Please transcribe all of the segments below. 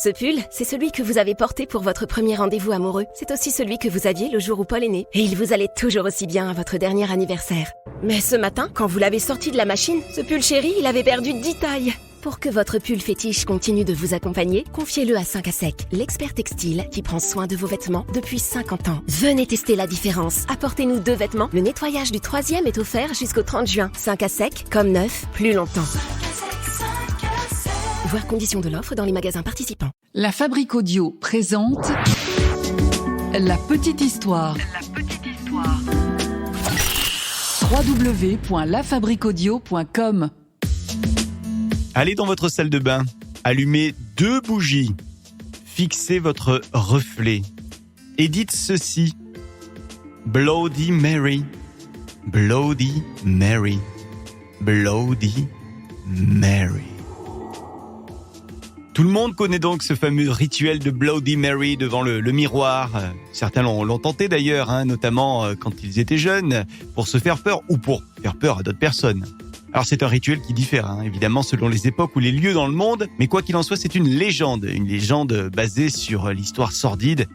Ce pull, c'est celui que vous avez porté pour votre premier rendez-vous amoureux. C'est aussi celui que vous aviez le jour où Paul est né. Et il vous allait toujours aussi bien à votre dernier anniversaire. Mais ce matin, quand vous l'avez sorti de la machine, ce pull chéri, il avait perdu 10 tailles. Pour que votre pull fétiche continue de vous accompagner, confiez-le à 5 à Sec, l'expert textile qui prend soin de vos vêtements depuis 50 ans. Venez tester la différence. Apportez-nous 2 vêtements. Le nettoyage du 3e est offert jusqu'au 30 juin. 5 à Sec, comme neuf, plus longtemps. Voir conditions de l'offre dans les magasins participants. La Fabrique Audio présente La Petite Histoire. www.lafabriqueaudio.com. Allez dans votre salle de bain, allumez 2 bougies, fixez votre reflet et dites ceci: Bloody Mary, Bloody Mary, Bloody Mary. Tout le monde connaît donc ce fameux rituel de Bloody Mary devant le miroir. Certains l'ont tenté d'ailleurs, notamment quand ils étaient jeunes, pour se faire peur ou pour faire peur à d'autres personnes. Alors c'est un rituel qui diffère, évidemment, selon les époques ou les lieux dans le monde, mais quoi qu'il en soit, c'est une légende basée sur l'histoire sordide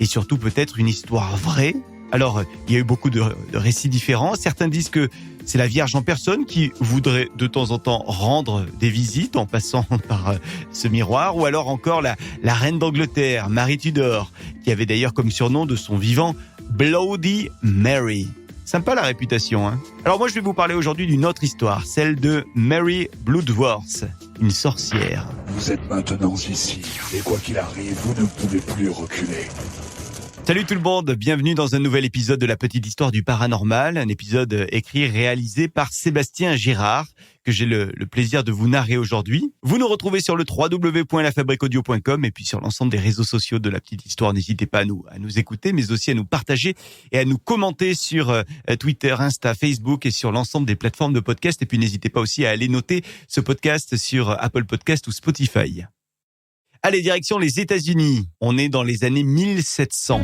et surtout peut-être une histoire vraie. Alors, il y a eu beaucoup de récits différents. Certains disent que c'est la Vierge en personne qui voudrait de temps en temps rendre des visites en passant par ce miroir, ou alors encore la reine d'Angleterre, Marie Tudor, qui avait d'ailleurs comme surnom de son vivant Bloody Mary. Sympa la réputation, Alors moi je vais vous parler aujourd'hui d'une autre histoire, celle de Mary Bloodworth, une sorcière. Vous êtes maintenant ici, et quoi qu'il arrive, vous ne pouvez plus reculer. Salut tout le monde, bienvenue dans un nouvel épisode de La Petite Histoire du Paranormal, un épisode écrit et réalisé par Sébastien Girard, que j'ai le plaisir de vous narrer aujourd'hui. Vous nous retrouvez sur le www.lafabriqueaudio.com et puis sur l'ensemble des réseaux sociaux de La Petite Histoire. N'hésitez pas à nous écouter, mais aussi à nous partager et à nous commenter sur Twitter, Insta, Facebook et sur l'ensemble des plateformes de podcast. Et puis n'hésitez pas aussi à aller noter ce podcast sur Apple Podcast ou Spotify. Allez, direction les États-Unis. On est dans les années 1700.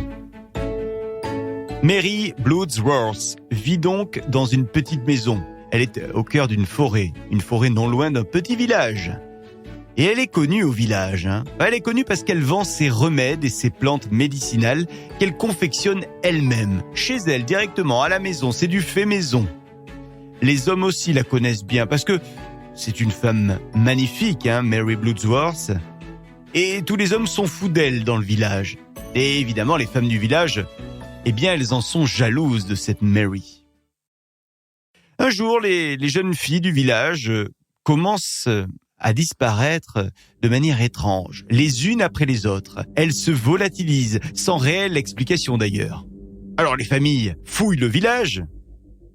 Mary Bloodworth vit donc dans une petite maison. Elle est au cœur d'une forêt non loin d'un petit village. Et elle est connue au village. Elle est connue parce qu'elle vend ses remèdes et ses plantes médicinales qu'elle confectionne elle-même, chez elle, directement, à la maison. C'est du fait maison. Les hommes aussi la connaissent bien parce que c'est une femme magnifique, Mary Bloodworth. Et tous les hommes sont fous d'elle dans le village. Et évidemment, les femmes du village, elles en sont jalouses de cette Mary. Un jour, les jeunes filles du village commencent à disparaître de manière étrange, les unes après les autres. Elles se volatilisent, sans réelle explication d'ailleurs. Alors les familles fouillent le village,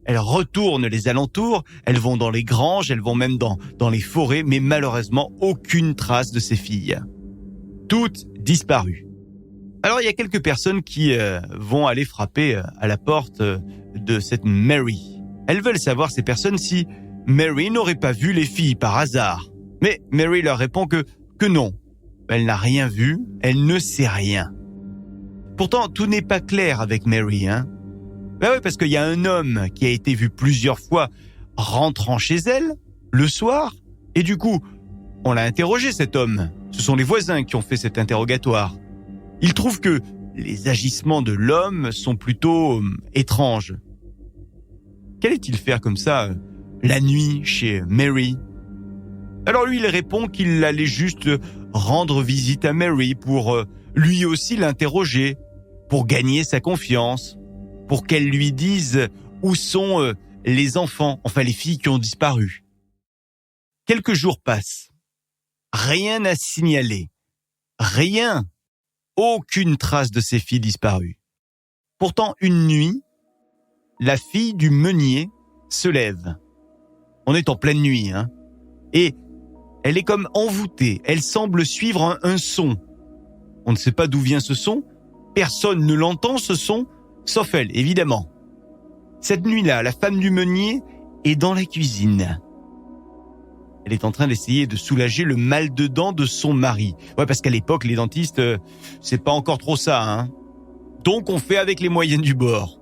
elles retournent les alentours, elles vont dans les granges, elles vont même dans les forêts, mais malheureusement, aucune trace de ces filles. Toutes disparues. Alors il y a quelques personnes qui vont aller frapper à la porte de cette Mary. Elles veulent savoir, ces personnes, si Mary n'aurait pas vu les filles par hasard. Mais Mary leur répond que non. Elle n'a rien vu, elle ne sait rien. Pourtant, tout n'est pas clair avec Mary, oui, parce qu'il y a un homme qui a été vu plusieurs fois rentrant chez elle, le soir, et du coup, on l'a interrogé cet homme. Ce sont les voisins qui ont fait cet interrogatoire. Ils trouvent que les agissements de l'homme sont plutôt étranges. Qu'allait-il faire comme ça, la nuit, chez Mary ? Alors lui, il répond qu'il allait juste rendre visite à Mary pour lui aussi l'interroger, pour gagner sa confiance, pour qu'elle lui dise où sont les enfants, enfin les filles qui ont disparu. Quelques jours passent. Rien à signaler. Rien. Aucune trace de ces filles disparues. Pourtant, une nuit, la fille du meunier se lève. On est en pleine nuit, et elle est comme envoûtée. Elle semble suivre un son. On ne sait pas d'où vient ce son. Personne ne l'entend, ce son, sauf elle, évidemment. Cette nuit-là, la femme du meunier est dans la cuisine. Elle est en train d'essayer de soulager le mal de dents de son mari. Ouais, parce qu'à l'époque, les dentistes, c'est pas encore trop ça, Donc, on fait avec les moyens du bord.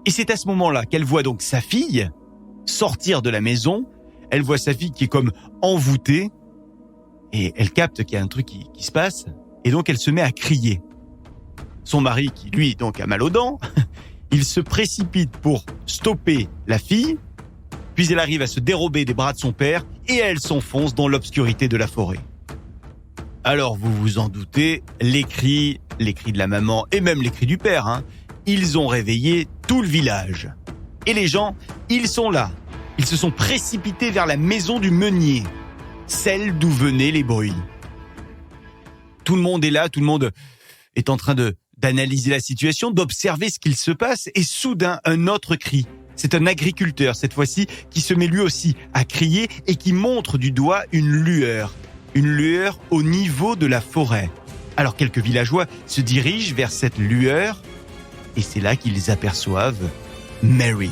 Et c'est à ce moment-là qu'elle voit donc sa fille sortir de la maison. Elle voit sa fille qui est comme envoûtée. Et elle capte qu'il y a un truc qui se passe, et donc elle se met à crier. Son mari, qui lui donc a mal aux dents, il se précipite pour stopper la fille, puis elle arrive à se dérober des bras de son père, et elle s'enfonce dans l'obscurité de la forêt. Alors vous vous en doutez, les cris de la maman et même les cris du père, ils ont réveillé tout le village. Et les gens, ils sont là. Ils se sont précipités vers la maison du meunier, celle d'où venaient les bruits. Tout le monde est là, tout le monde est en train d'analyser la situation, d'observer ce qu'il se passe, et soudain, un autre cri. C'est un agriculteur, cette fois-ci, qui se met lui aussi à crier et qui montre du doigt une lueur au niveau de la forêt. Alors quelques villageois se dirigent vers cette lueur, et c'est là qu'ils aperçoivent Mary.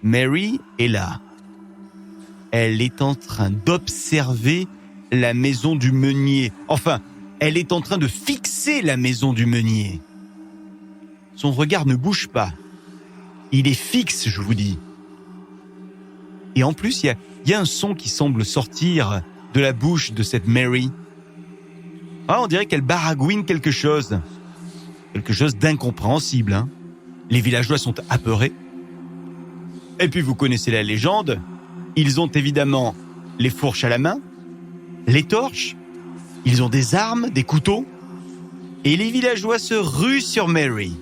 Mary est là. Elle est en train d'observer la maison du meunier. Enfin, elle est en train de fixer la maison du meunier. Son regard ne bouge pas. Il est fixe, je vous dis. Et en plus, il y a un son qui semble sortir de la bouche de cette Mary. On dirait qu'elle baragouine quelque chose. Quelque chose d'incompréhensible. Les villageois sont apeurés. Et puis vous connaissez la légende. Ils ont évidemment les fourches à la main, les torches, ils ont des armes, des couteaux. Et les villageois se ruent sur Mary.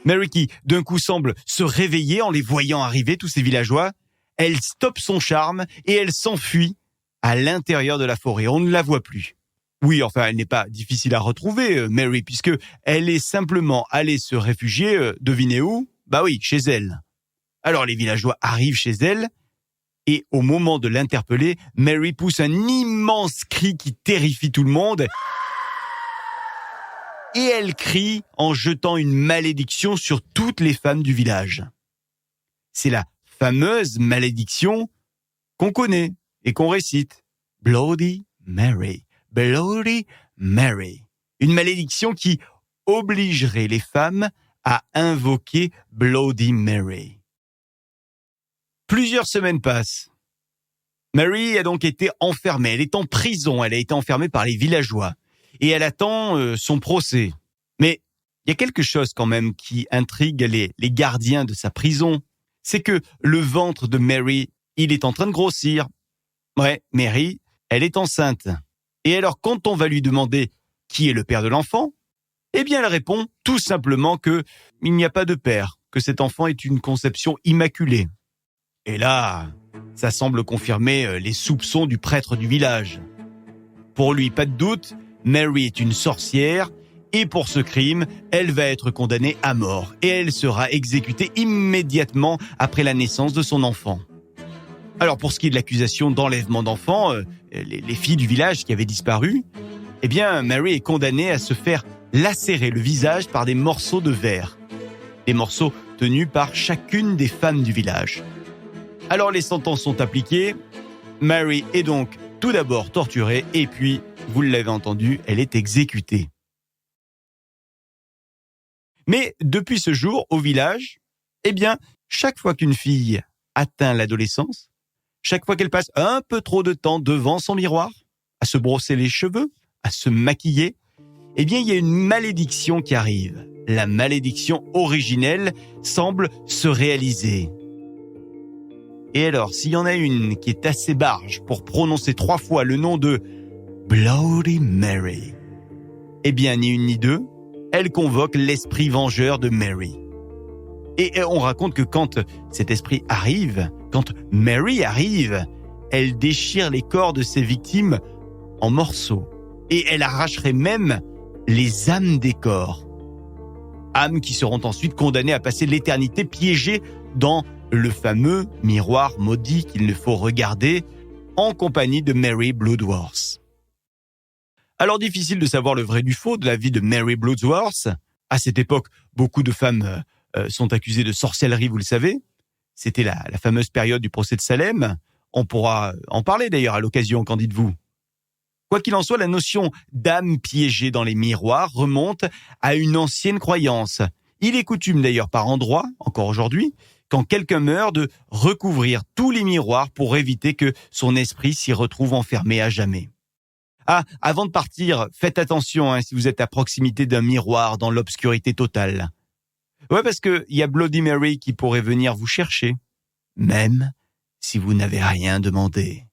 Mary qui, d'un coup, semble se réveiller en les voyant arriver, tous ces villageois. Elle stoppe son charme et elle s'enfuit à l'intérieur de la forêt. On ne la voit plus. Oui, enfin, elle n'est pas difficile à retrouver, Mary, puisque elle est simplement allée se réfugier, devinez où ? Bah oui, chez elle. Alors les villageois arrivent chez elle, et au moment de l'interpeller, Mary pousse un immense cri qui terrifie tout le monde. Et elle crie en jetant une malédiction sur toutes les femmes du village. C'est la fameuse malédiction qu'on connaît et qu'on récite. Bloody Mary, Bloody Mary. Une malédiction qui obligerait les femmes à invoquer Bloody Mary. Plusieurs semaines passent. Mary a donc été enfermée. Elle est en prison. Elle a été enfermée par les villageois. Et elle attend son procès. Mais il y a quelque chose quand même qui intrigue les gardiens de sa prison. C'est que le ventre de Mary, il est en train de grossir. Ouais, Mary, elle est enceinte. Et alors, quand on va lui demander qui est le père de l'enfant, eh bien, elle répond tout simplement que il n'y a pas de père, que cet enfant est une conception immaculée. Et là, ça semble confirmer les soupçons du prêtre du village. Pour lui, pas de doute, Mary est une sorcière et pour ce crime, elle va être condamnée à mort et elle sera exécutée immédiatement après la naissance de son enfant. Alors pour ce qui est de l'accusation d'enlèvement d'enfants, les filles du village qui avaient disparu, eh bien Mary est condamnée à se faire lacérer le visage par des morceaux de verre. Des morceaux tenus par chacune des femmes du village. Alors les sentences sont appliquées. Mary est donc tout d'abord torturée et puis, vous l'avez entendu, elle est exécutée. Mais depuis ce jour, au village, eh bien, chaque fois qu'une fille atteint l'adolescence, chaque fois qu'elle passe un peu trop de temps devant son miroir, à se brosser les cheveux, à se maquiller, eh bien, il y a une malédiction qui arrive. La malédiction originelle semble se réaliser. Et alors, s'il y en a une qui est assez barge pour prononcer 3 fois le nom de Bloody Mary, eh bien, ni une ni deux, elle convoque l'esprit vengeur de Mary. Et on raconte que quand cet esprit arrive, quand Mary arrive, elle déchire les corps de ses victimes en morceaux. Et elle arracherait même les âmes des corps. Âmes qui seront ensuite condamnées à passer l'éternité piégées dans le fameux miroir maudit qu'il ne faut regarder en compagnie de Mary Bloodworth. Alors difficile de savoir le vrai du faux de la vie de Mary Bloodworth. À cette époque, beaucoup de femmes sont accusées de sorcellerie, vous le savez. C'était la fameuse période du procès de Salem. On pourra en parler d'ailleurs à l'occasion, qu'en dites-vous ? Quoi qu'il en soit, la notion d'âme piégée dans les miroirs remonte à une ancienne croyance. Il est coutume d'ailleurs par endroits, encore aujourd'hui, quand quelqu'un meurt, de recouvrir tous les miroirs pour éviter que son esprit s'y retrouve enfermé à jamais. Ah, avant de partir, faites attention si vous êtes à proximité d'un miroir dans l'obscurité totale. Ouais, parce que y a Bloody Mary qui pourrait venir vous chercher, même si vous n'avez rien demandé.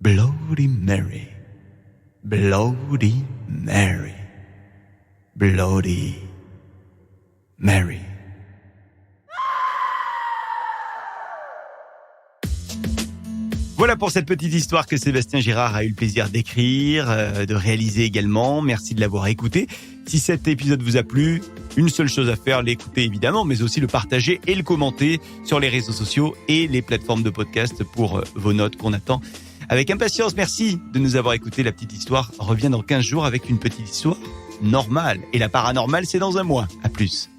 Bloody Mary, Bloody Mary, Bloody Mary. Voilà pour cette petite histoire que Sébastien Girard a eu le plaisir d'écrire, de réaliser également. Merci de l'avoir écouté. Si cet épisode vous a plu, une seule chose à faire, l'écouter évidemment, mais aussi le partager et le commenter sur les réseaux sociaux et les plateformes de podcast pour vos notes qu'on attend avec impatience. Merci de nous avoir écouté. La petite histoire revient dans 15 jours avec une petite histoire normale. Et la paranormale, c'est dans un mois. À plus.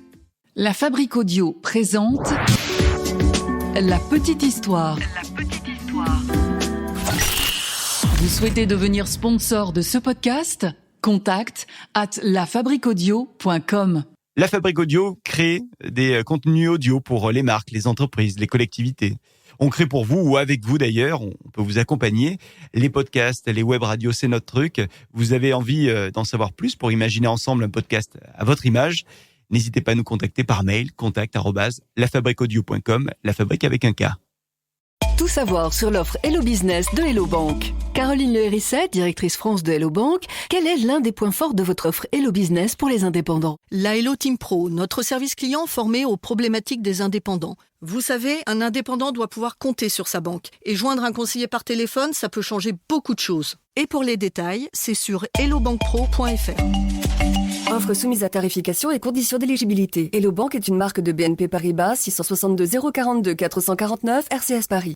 La Fabrique Audio présente La petite histoire. Vous souhaitez devenir sponsor de ce podcast ? Contact @lafabriqueaudio.com. La Fabrique Audio crée des contenus audio pour les marques, les entreprises, les collectivités. On crée pour vous ou avec vous d'ailleurs, on peut vous accompagner. Les podcasts, les web radios, c'est notre truc. Vous avez envie d'en savoir plus pour imaginer ensemble un podcast à votre image ? N'hésitez pas à nous contacter par mail, contact@lafabriqueaudio.com, la fabrique avec un K. Tout savoir sur l'offre Hello Business de Hello Bank. Caroline Le Hérisset, directrice France de Hello Bank, quel est l'un des points forts de votre offre Hello Business pour les indépendants ? La Hello Team Pro, notre service client formé aux problématiques des indépendants. Vous savez, un indépendant doit pouvoir compter sur sa banque. Et joindre un conseiller par téléphone, ça peut changer beaucoup de choses. Et pour les détails, c'est sur hellobankpro.fr. Offre soumise à tarification et conditions d'éligibilité. Hello Bank est une marque de BNP Paribas 662 042 449 RCS Paris.